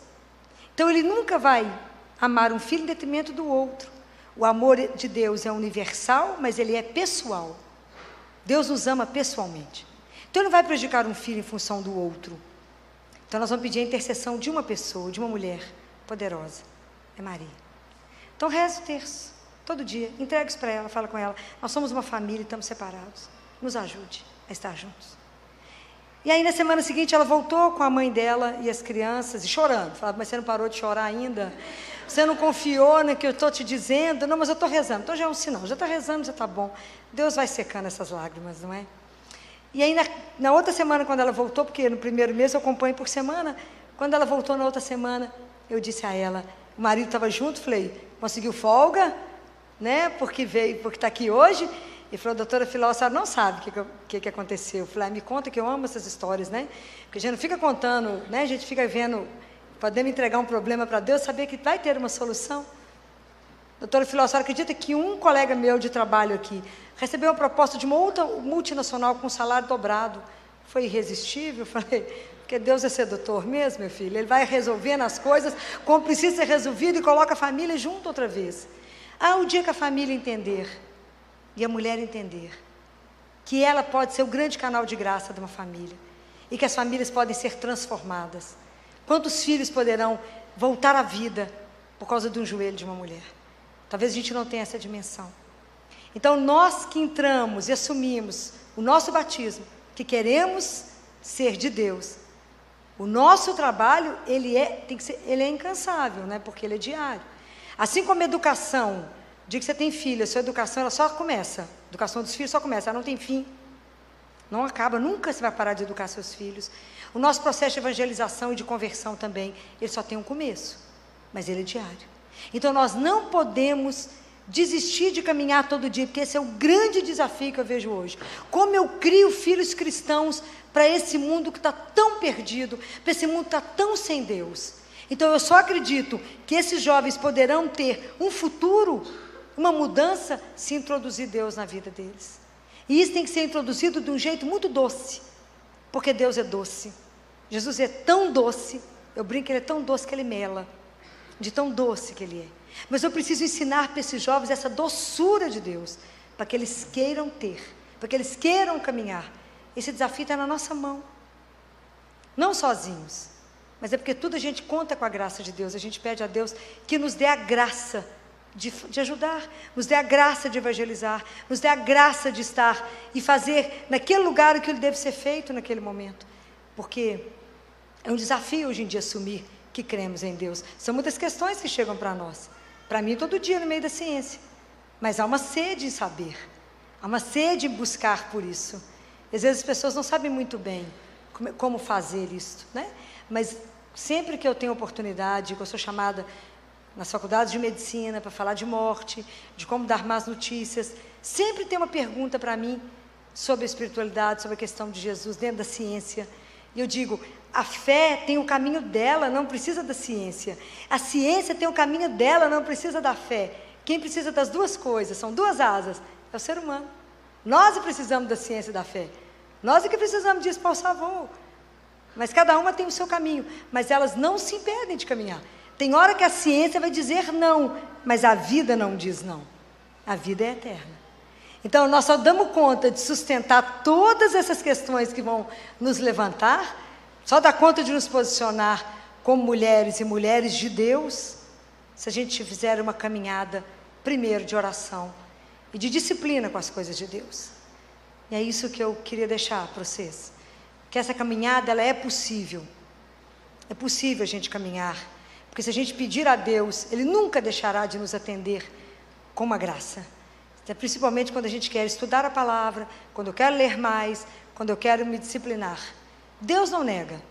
Então Ele nunca vai amar um filho em detrimento do outro. O amor de Deus é universal, mas Ele é pessoal. Deus nos ama pessoalmente. Então Ele não vai prejudicar um filho em função do outro. Então nós vamos pedir a intercessão de uma pessoa, de uma mulher poderosa, é Maria. Então reze o terço, todo dia, entregue isso para ela, fala com ela, nós somos uma família e estamos separados, nos ajude a estar juntos. E aí na semana seguinte ela voltou com a mãe dela e as crianças, e chorando, falava, mas você não parou de chorar ainda? Você não confiou no que eu estou te dizendo? Não, mas eu estou rezando. Então já é um sinal, já está rezando, já está bom. Deus vai secando essas lágrimas, não é? E aí na outra semana, quando ela voltou, porque no primeiro mês eu acompanho por semana, quando ela voltou na outra semana, eu disse a ela, o marido estava junto, falei, conseguiu folga, né? Porque está aqui hoje. E falou, doutora Filó, a senhora não sabe o que aconteceu. Eu falei, me conta, que eu amo essas histórias, né? Porque a gente não fica contando, né? A gente fica vendo, podemos entregar um problema para Deus, saber que vai ter uma solução. Doutora Filó, a senhora acredita que um colega meu de trabalho aqui recebeu uma proposta de uma outra multinacional com salário dobrado? Foi irresistível. Eu falei, porque Deus é sedutor mesmo, meu filho. Ele vai resolvendo as coisas como precisa ser resolvido e coloca a família junto outra vez. O dia que a família entender, e a mulher entender, que ela pode ser o grande canal de graça de uma família, e que as famílias podem ser transformadas. Quantos filhos poderão voltar à vida por causa de um joelho de uma mulher? Talvez a gente não tenha essa dimensão. Então nós que entramos e assumimos o nosso batismo, que queremos ser de Deus, o nosso trabalho, ele é incansável, né? Porque ele é diário. Assim como a educação, o dia que você tem filho, a sua educação ela só começa, a educação dos filhos só começa, ela não tem fim, não acaba, nunca você vai parar de educar seus filhos. O nosso processo de evangelização e de conversão também, ele só tem um começo, mas ele é diário. Então nós não podemos desistir de caminhar todo dia, porque esse é o grande desafio que eu vejo hoje. Como eu crio filhos cristãos para esse mundo que está tão perdido, para esse mundo que está tão sem Deus. Então eu só acredito que esses jovens poderão ter um futuro, uma mudança, se introduzir Deus na vida deles. E isso tem que ser introduzido de um jeito muito doce, porque Deus é doce. Jesus é tão doce, eu brinco que Ele é tão doce que Ele mela, de tão doce que Ele é. Mas eu preciso ensinar para esses jovens essa doçura de Deus, para que eles queiram ter, para que eles queiram caminhar. Esse desafio está na nossa mão, não sozinhos, mas é porque tudo a gente conta com a graça de Deus. A gente pede a Deus que nos dê a graça de ajudar, nos dê a graça de evangelizar, nos dê a graça de estar e fazer naquele lugar o que deve ser feito naquele momento, porque é um desafio hoje em dia assumir que cremos em Deus. São muitas questões que chegam para nós, para mim todo dia no meio da ciência, mas há uma sede em saber, há uma sede em buscar por isso. Às vezes as pessoas não sabem muito bem como fazer isso, né? Mas sempre que eu tenho oportunidade, que eu sou chamada nas faculdades de medicina para falar de morte, de como dar más notícias, sempre tem uma pergunta para mim sobre a espiritualidade, sobre a questão de Jesus dentro da ciência. E eu digo, a fé tem o caminho dela, não precisa da ciência. A ciência tem o caminho dela, não precisa da fé. Quem precisa das duas coisas, são duas asas, é o ser humano. Nós precisamos da ciência da fé. Nós é que precisamos disso, por favor. Mas cada uma tem o seu caminho. Mas elas não se impedem de caminhar. Tem hora que a ciência vai dizer não, mas a vida não diz não. A vida é eterna. Então, nós só damos conta de sustentar todas essas questões que vão nos levantar, só dá conta de nos posicionar como mulheres e mulheres de Deus, se a gente fizer uma caminhada, primeiro, de oração e de disciplina com as coisas de Deus. E é isso que eu queria deixar para vocês. Que essa caminhada, ela é possível. É possível a gente caminhar. Porque se a gente pedir a Deus, Ele nunca deixará de nos atender com uma graça. Principalmente quando a gente quer estudar a palavra, quando eu quero ler mais, quando eu quero me disciplinar. Deus não nega.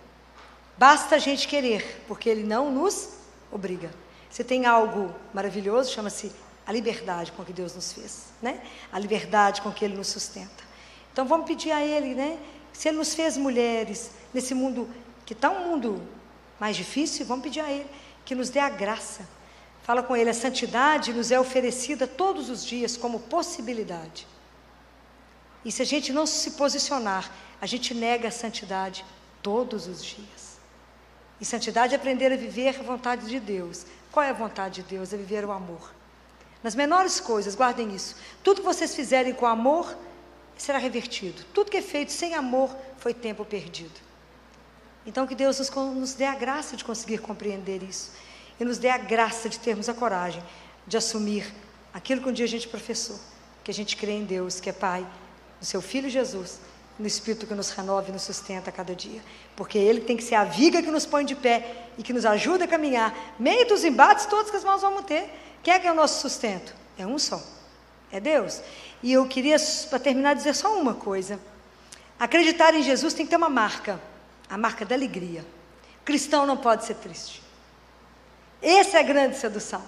Basta a gente querer, porque Ele não nos obriga. Você tem algo maravilhoso, chama-se a liberdade com que Deus nos fez, né? A liberdade com que Ele nos sustenta. Então vamos pedir a Ele, né? Se Ele nos fez mulheres, nesse mundo que está um mundo mais difícil, vamos pedir a Ele que nos dê a graça. Fala com Ele, a santidade nos é oferecida todos os dias como possibilidade. E se a gente não se posicionar, a gente nega a santidade todos os dias. E santidade é aprender a viver a vontade de Deus. Qual é a vontade de Deus? É viver o amor. Nas menores coisas, guardem isso. Tudo que vocês fizerem com amor, será revertido. Tudo que é feito sem amor, foi tempo perdido. Então que Deus nos dê a graça de conseguir compreender isso. E nos dê a graça de termos a coragem de assumir aquilo que um dia a gente professou. Que a gente crê em Deus, que é Pai, no seu Filho Jesus, no Espírito que nos renova e nos sustenta a cada dia. Porque Ele tem que ser a viga que nos põe de pé e que nos ajuda a caminhar. Meio dos embates todos que as mãos vamos ter. Quem é que é o nosso sustento? É um só. É Deus. E eu queria, para terminar, dizer só uma coisa. Acreditar em Jesus tem que ter uma marca. A marca da alegria. Cristão não pode ser triste. Essa é a grande sedução.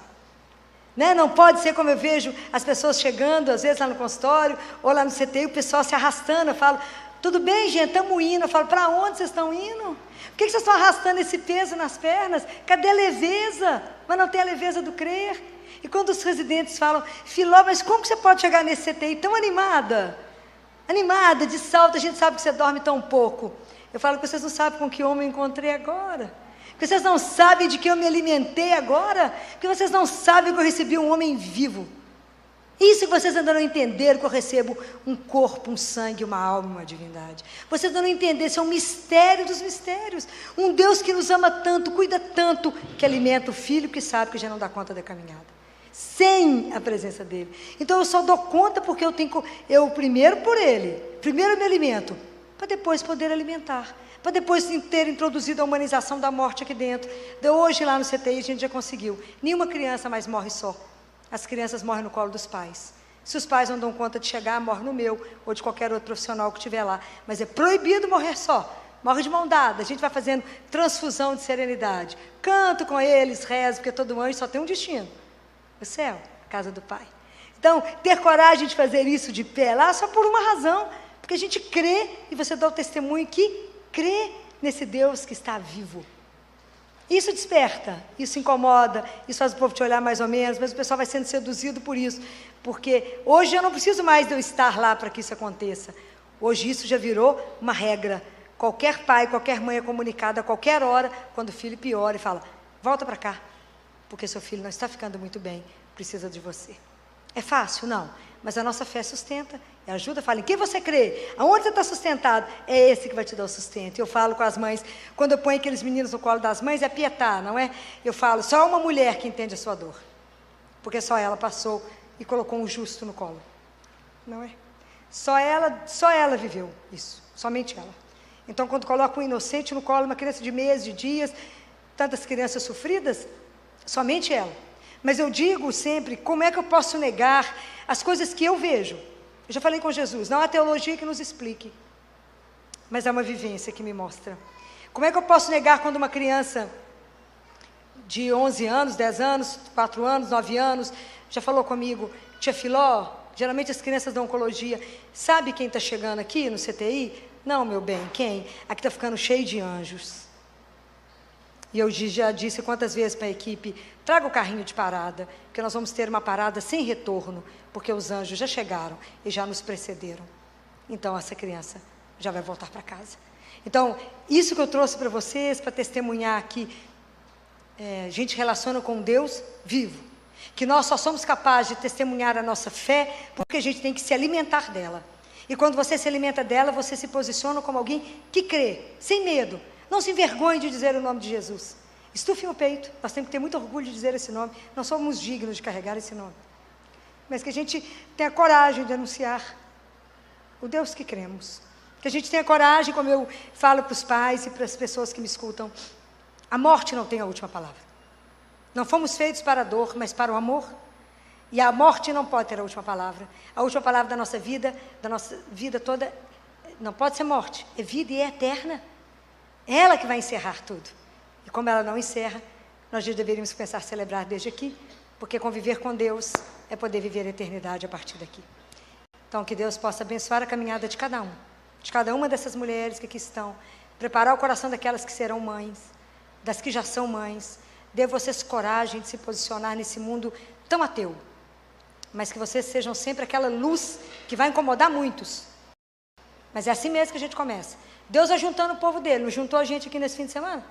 Né? Não pode ser como eu vejo as pessoas chegando, às vezes lá no consultório, ou lá no CTI, o pessoal se arrastando. Eu falo, tudo bem, gente, estamos indo. Eu falo, para onde vocês estão indo? Por que vocês estão arrastando esse peso nas pernas? Cadê a leveza? Mas não tem a leveza do crer. E quando os residentes falam, Filó, mas como que você pode chegar nesse CTI tão animada? Animada, de salto, a gente sabe que você dorme tão pouco. Eu falo que vocês não sabem com que homem eu encontrei agora. Porque vocês não sabem de que eu me alimentei agora. Porque vocês não sabem que eu recebi um homem vivo. Isso que vocês ainda não entenderam, que eu recebo um corpo, um sangue, uma alma e uma divindade. Vocês ainda não entenderam, isso é um mistério dos mistérios. Um Deus que nos ama tanto, cuida tanto, que alimenta o filho que sabe que já não dá conta da caminhada. Sem a presença dele. Então eu só dou conta porque eu primeiro por ele, primeiro eu me alimento, para depois poder alimentar. Para depois ter introduzido a humanização da morte aqui dentro. De hoje lá no CTI a gente já conseguiu. Nenhuma criança mais morre só. As crianças morrem no colo dos pais. Se os pais não dão conta de chegar, morre no meu, ou de qualquer outro profissional que estiver lá. Mas é proibido morrer só. Morre de mão dada. A gente vai fazendo transfusão de serenidade. Canto com eles, rezo, porque todo anjo só tem um destino. O céu, a casa do Pai. Então, ter coragem de fazer isso de pé lá, só por uma razão. Porque a gente crê, e você dá o testemunho que crê nesse Deus que está vivo. Isso desperta, isso incomoda, isso faz o povo te olhar mais ou menos, mas o pessoal vai sendo seduzido por isso. Porque hoje eu não preciso mais de eu estar lá para que isso aconteça. Hoje isso já virou uma regra. Qualquer pai, qualquer mãe é comunicado a qualquer hora, quando o filho piora e fala, volta para cá, porque seu filho não está ficando muito bem, precisa de você. É fácil? Não. Mas a nossa fé sustenta, e ajuda, fala, em quem você crê? Aonde você está sustentado? É esse que vai te dar o sustento. Eu falo com as mães, quando eu ponho aqueles meninos no colo das mães, é pietar, não é? Eu falo, só uma mulher que entende a sua dor. Porque só ela passou e colocou um justo no colo. Não é? Só ela viveu isso, somente ela. Então, quando coloca um inocente no colo, uma criança de meses, de dias, tantas crianças sofridas, somente ela. Mas eu digo sempre, como é que eu posso negar as coisas que eu vejo? Eu já falei com Jesus, não há teologia que nos explique, mas há uma vivência que me mostra. Como é que eu posso negar quando uma criança de 11 anos, 10 anos, 4 anos, 9 anos, já falou comigo, tia Filó, geralmente as crianças da oncologia, sabe quem está chegando aqui no CTI? Não, meu bem, quem? Aqui está ficando cheio de anjos. E eu já disse quantas vezes para a equipe, traga o carrinho de parada, porque nós vamos ter uma parada sem retorno, porque os anjos já chegaram e já nos precederam. Então, essa criança já vai voltar para casa. Então, isso que eu trouxe para vocês, para testemunhar aqui, a gente relaciona com Deus vivo, que nós só somos capazes de testemunhar a nossa fé, porque a gente tem que se alimentar dela. E quando você se alimenta dela, você se posiciona como alguém que crê, sem medo. Não se envergonhe de dizer o nome de Jesus. Estufe o peito, nós temos que ter muito orgulho de dizer esse nome. Não somos dignos de carregar esse nome. Mas que a gente tenha coragem de anunciar o Deus que cremos. Que a gente tenha coragem, como eu falo para os pais e para as pessoas que me escutam, a morte não tem a última palavra. Não fomos feitos para a dor, mas para o amor. E a morte não pode ter a última palavra. A última palavra da nossa vida toda, não pode ser morte, é vida e é eterna. É ela que vai encerrar tudo. E como ela não encerra, nós deveríamos pensar celebrar desde aqui, porque conviver com Deus é poder viver a eternidade a partir daqui. Então, que Deus possa abençoar a caminhada de cada uma dessas mulheres que aqui estão, preparar o coração daquelas que serão mães, das que já são mães. Dê vocês coragem de se posicionar nesse mundo tão ateu, mas que vocês sejam sempre aquela luz que vai incomodar muitos. Mas é assim mesmo que a gente começa. Deus vai juntando o povo dele, não juntou a gente aqui nesse fim de semana?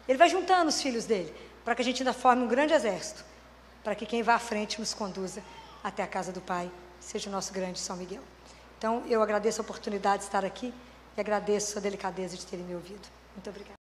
Ele vai juntando os filhos dele, para que a gente ainda forme um grande exército, para que quem vá à frente nos conduza até a casa do Pai, seja o nosso grande São Miguel. Então, eu agradeço a oportunidade de estar aqui e agradeço a delicadeza de terem me ouvido. Muito obrigada.